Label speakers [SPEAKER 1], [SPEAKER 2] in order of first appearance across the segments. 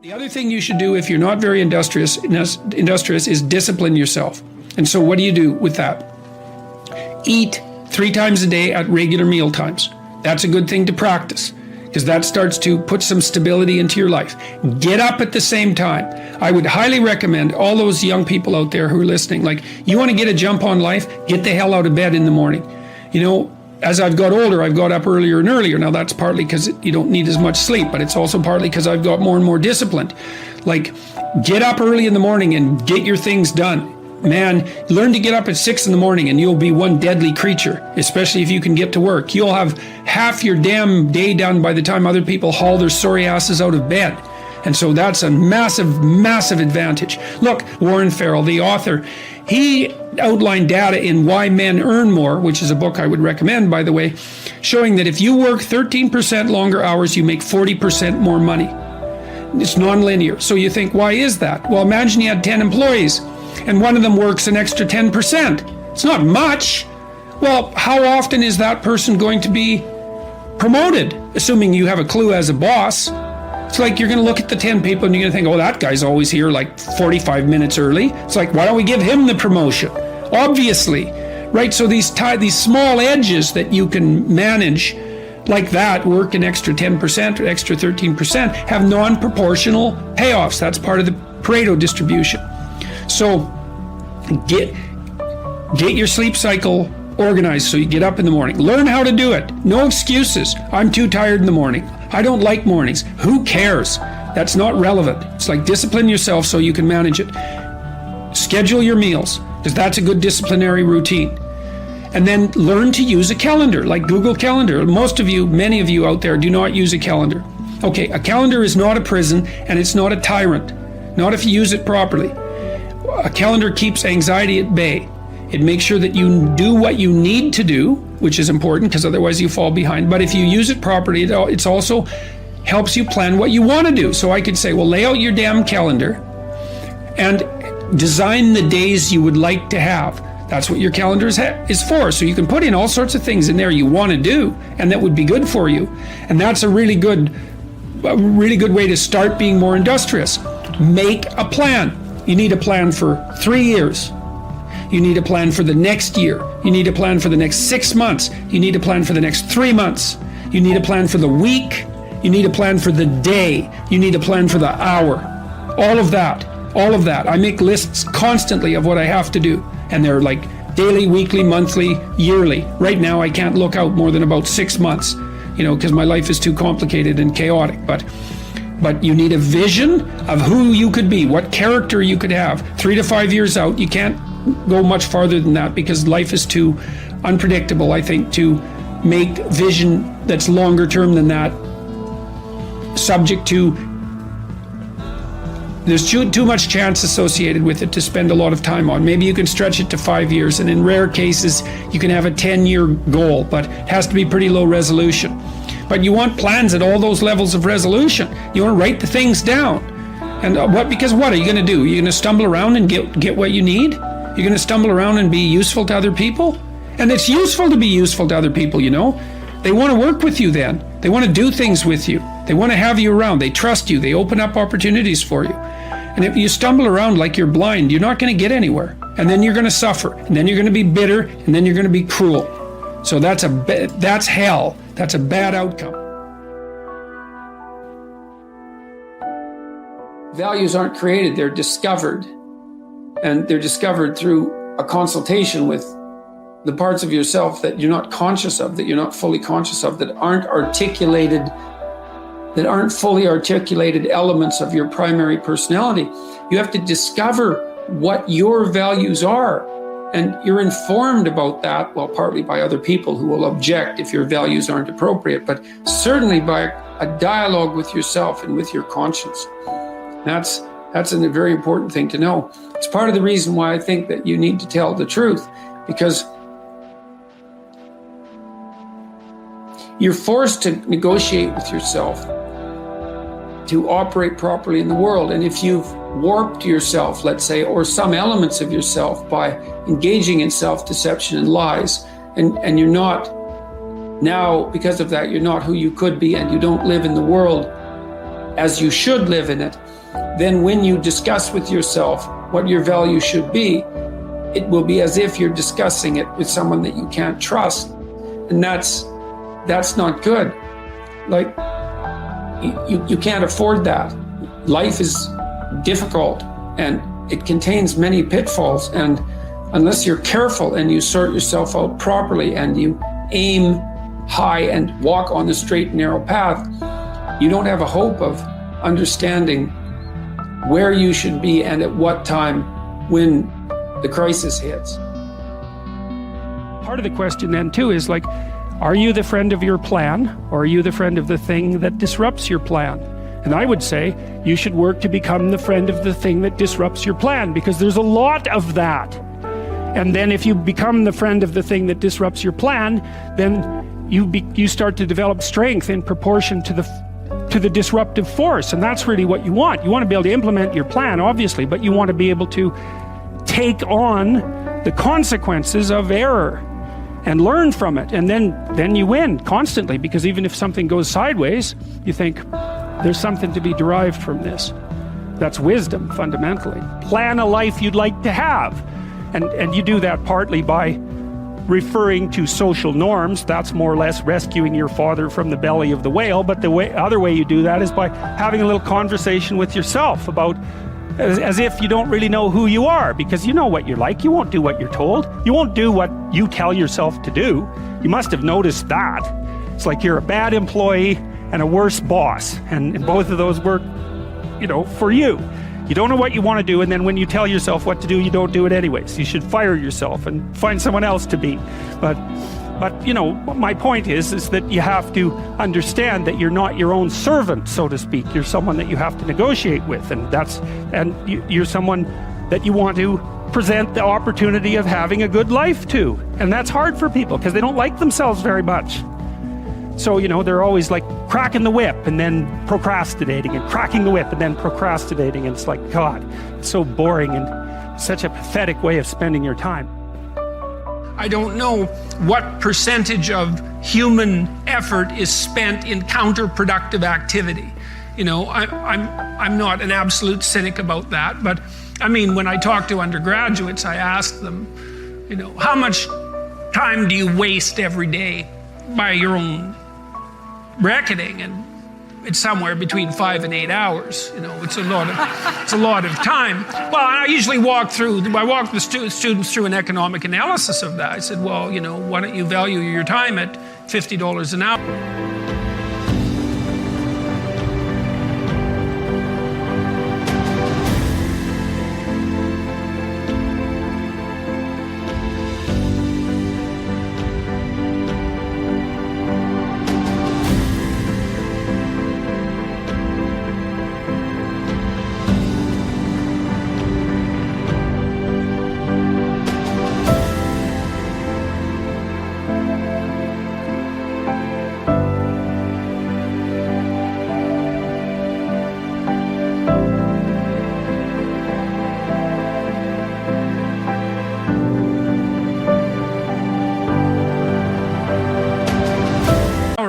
[SPEAKER 1] The other thing you should do if you're not very industrious is discipline yourself. And so what do you do with that? Eat 3 times a day at regular meal times. That's a good thing to practice because that starts to put some stability into your life. Get up at the same time. I would highly recommend all those young people out there who are listening, like, you want to get a jump on life, get the hell out of bed in the morning. You know, as I've got older, I've got up earlier and earlier. Now that's partly because you don't need as much sleep, but it's also partly because I've got more and more disciplined. Like, get up early in the morning and get your things done. Man, learn to get up at 6 in the morning and you'll be one deadly creature, especially if you can get to work. You'll have half your damn day done by the time other people haul their sorry asses out of bed. And so that's a massive, massive advantage. Look, Warren Farrell, the author, he outlined data in Why Men Earn More, which is a book I would recommend, by the way, showing that if you work 13% longer hours, you make 40% more money. It's nonlinear. So you think, why is that? Well, imagine you had 10 employees and one of them works an extra 10%. It's not much. Well, how often is that person going to be promoted? Assuming you have a clue as a boss. It's like you're going to look at the 10 people and you're going to think, oh, that guy's always here like 45 minutes early. It's like, why don't we give him the promotion? Obviously, right? So these small edges that you can manage like that, work an extra 10% or extra 13%, have non-proportional payoffs. That's part of the Pareto distribution. So get your sleep cycle organized so you get up in the morning. Learn how to do it. No excuses. I'm too tired in the morning. I don't like mornings. Who cares? That's not relevant. It's like discipline yourself so you can manage it. Schedule your meals because that's a good disciplinary routine. And then learn to use a calendar like Google Calendar. Most of you, many of you out there do not use a calendar. Okay, a calendar is not a prison and it's not a tyrant. Not if you use it properly. A calendar keeps anxiety at bay. It makes sure that you do what you need to do, which is important because otherwise you fall behind. But if you use it properly, it also helps you plan what you want to do. So I could say, well, lay out your damn calendar and design the days you would like to have. That's what your calendar is for. So you can put in all sorts of things in there you want to do and that would be good for you. And that's a really good way to start being more industrious. Make a plan. You need a plan for 3 years. You need a plan for the next year. You need a plan for the next 6 months. You need a plan for the next 3 months. You need a plan for the week. You need a plan for the day. You need a plan for the hour. All of that. I make lists constantly of what I have to do. And they're like daily, weekly, monthly, yearly. Right now, I can't look out more than about 6 months, because my life is too complicated and chaotic. But you need a vision of who you could be, what character you could have. 3 to 5 years out, you can't go much farther than that because life is too unpredictable, I think, to make vision that's longer term than that subject to, there's too much chance associated with it to spend a lot of time on. Maybe you can stretch it to 5 years, and in rare cases, you can have a 10-year goal, but it has to be pretty low resolution. But you want plans at all those levels of resolution. You want to write the things down. And what are you going to do? You're going to stumble around and get what you need? You're going to stumble around and be useful to other people? And it's useful to be useful to other people, They want to work with you then. They want to do things with you. They want to have you around. They trust you. They open up opportunities for you. And if you stumble around like you're blind, you're not going to get anywhere. And then you're going to suffer. And then you're going to be bitter. And then you're going to be cruel. So that's hell. That's a bad outcome. Values aren't created, they're discovered. And they're discovered through a consultation with the parts of yourself that you're not conscious of, that you're not fully conscious of, that aren't fully articulated elements of your primary personality. You have to discover what your values are. And you're informed about that, well, partly by other people who will object if your values aren't appropriate, but certainly by a dialogue with yourself and with your conscience. That's a very important thing to know. It's part of the reason why I think that you need to tell the truth, because you're forced to negotiate with yourself to operate properly in the world. And if you've warped yourself, let's say, or some elements of yourself by engaging in self-deception and lies, and you're not now, because of that, you're not who you could be, and you don't live in the world as you should live in it, then when you discuss with yourself what your value should be, it will be as if you're discussing it with someone that you can't trust. And that's not good. Like, you can't afford that. Life is difficult and it contains many pitfalls. And unless you're careful and you sort yourself out properly and you aim high and walk on the straight and narrow path, you don't have a hope of understanding where you should be and at what time when the crisis hits.
[SPEAKER 2] Part of the question then too is like, are you the friend of your plan, or are you the friend of the thing that disrupts your plan? And I would say you should work to become the friend of the thing that disrupts your plan, because there's a lot of that. And then if you become the friend of the thing that disrupts your plan, then you start to develop strength in proportion to the disruptive force. And that's really what you want. You want to be able to implement your plan, obviously, but you want to be able to take on the consequences of error and learn from it. And then you win constantly, because even if something goes sideways, you think there's something to be derived from this. That's wisdom, fundamentally. Plan a life you'd like to have. And you do that partly by referring to social norms. That's more or less rescuing your father from the belly of the whale. But the other way you do that is by having a little conversation with yourself about, as if you don't really know who you are, because you know what you're like. You won't do what you're told. You won't do what you tell yourself to do. You must have noticed that. It's like you're a bad employee and a worse boss, and both of those work, for you. You don't know what you want to do, and then when you tell yourself what to do, you don't do it anyways. You should fire yourself and find someone else to be. But my point is that you have to understand that you're not your own servant, so to speak. You're someone that you have to negotiate with, and you're someone that you want to present the opportunity of having a good life to. And that's hard for people because they don't like themselves very much. So, they're always like cracking the whip and then procrastinating, and cracking the whip and then procrastinating. And it's like, God, it's so boring and such a pathetic way of spending your time.
[SPEAKER 1] I don't know what percentage of human effort is spent in counterproductive activity. I'm not an absolute cynic about that, but I mean, when I talk to undergraduates, I ask them, how much time do you waste every day by your own reckoning? And it's somewhere between 5 and 8 hours. It's a lot of time. Well, I usually walk the students through an economic analysis of that. I said, well, why don't you value your time at $50 an hour?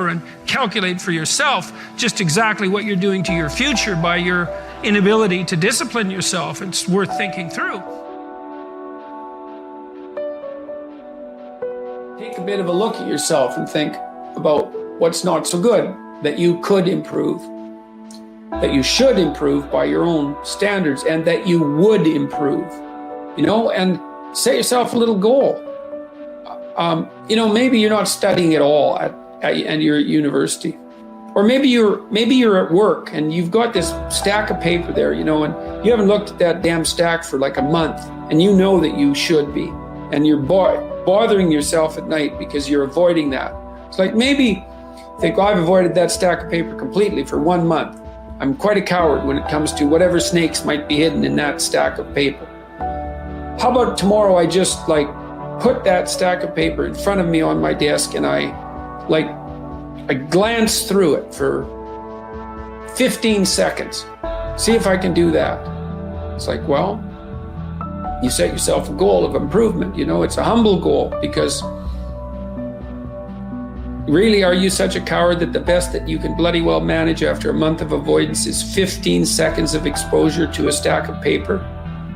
[SPEAKER 1] And calculate for yourself just exactly what you're doing to your future by your inability to discipline yourself. It's worth thinking through. Take a bit of a look at yourself and think about what's not so good that you could improve, that you should improve by your own standards, and that you would improve, and set yourself a little goal. Maybe you're not studying at all and you're at university, or maybe you're at work and you've got this stack of paper there, and you haven't looked at that damn stack for like a month, and you know that you should be, and you're bothering yourself at night because you're avoiding that. It's like, maybe think, I've avoided that stack of paper completely for 1 month. I'm quite a coward when it comes to whatever snakes might be hidden in that stack of paper. How about tomorrow I just put that stack of paper in front of me on my desk, and I glance through it for 15 seconds. See if I can do that. It's like, well, you set yourself a goal of improvement. It's a humble goal, because Really, are you such a coward that the best that you can bloody well manage after a month of avoidance is 15 seconds of exposure to a stack of paper?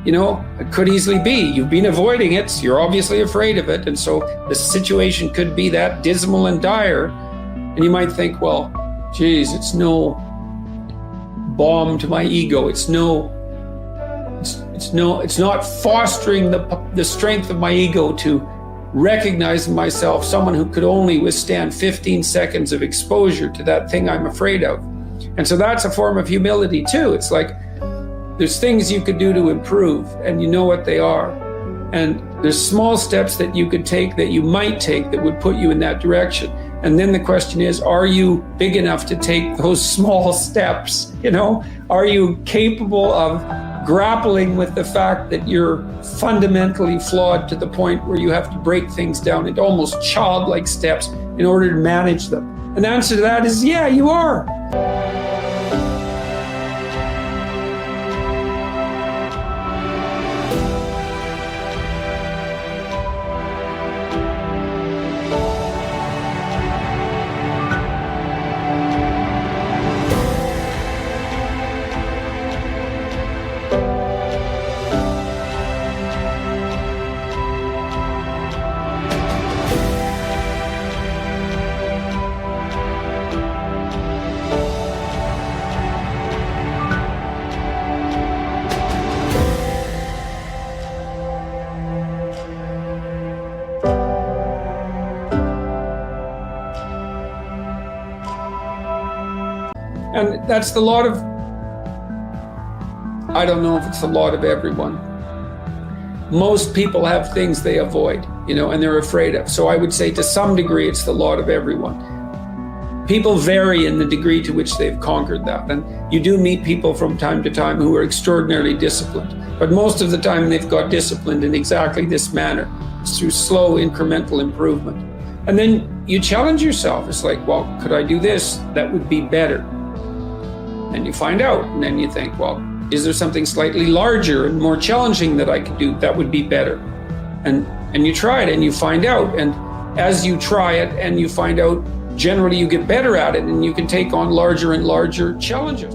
[SPEAKER 1] You know, it could easily be. You've been avoiding it, so you're obviously afraid of it, and so the situation could be that dismal and dire. And you might think, well, geez, it's no balm to my ego. It's not fostering the strength of my ego to recognize in myself someone who could only withstand 15 seconds of exposure to that thing I'm afraid of. And so that's a form of humility too. It's like there's things you could do to improve, and you know what they are. And there's small steps that you could take, that you might take, that would put you in that direction. And then the question is, are you big enough to take those small steps? You know, are you capable of grappling with the fact that you're fundamentally flawed to the point where you have to break things down into almost childlike steps in order to manage them? And the answer to that is, yeah, you are. And that's the lot of, I don't know if it's the lot of everyone. Most people have things they avoid, you know, and they're afraid of. So I would say to some degree, it's the lot of everyone. People vary in the degree to which they've conquered that. And you do meet people from time to time who are extraordinarily disciplined. But most of the time they've got disciplined in exactly this manner. It's through slow incremental improvement. And then you challenge yourself. It's like, well, could I do this? That would be better. And you find out, and then you think, well, is there something slightly larger and more challenging that I could do that would be better? And you try it and you find out. And as you try it and you find out, generally you get better at it and you can take on larger and larger challenges.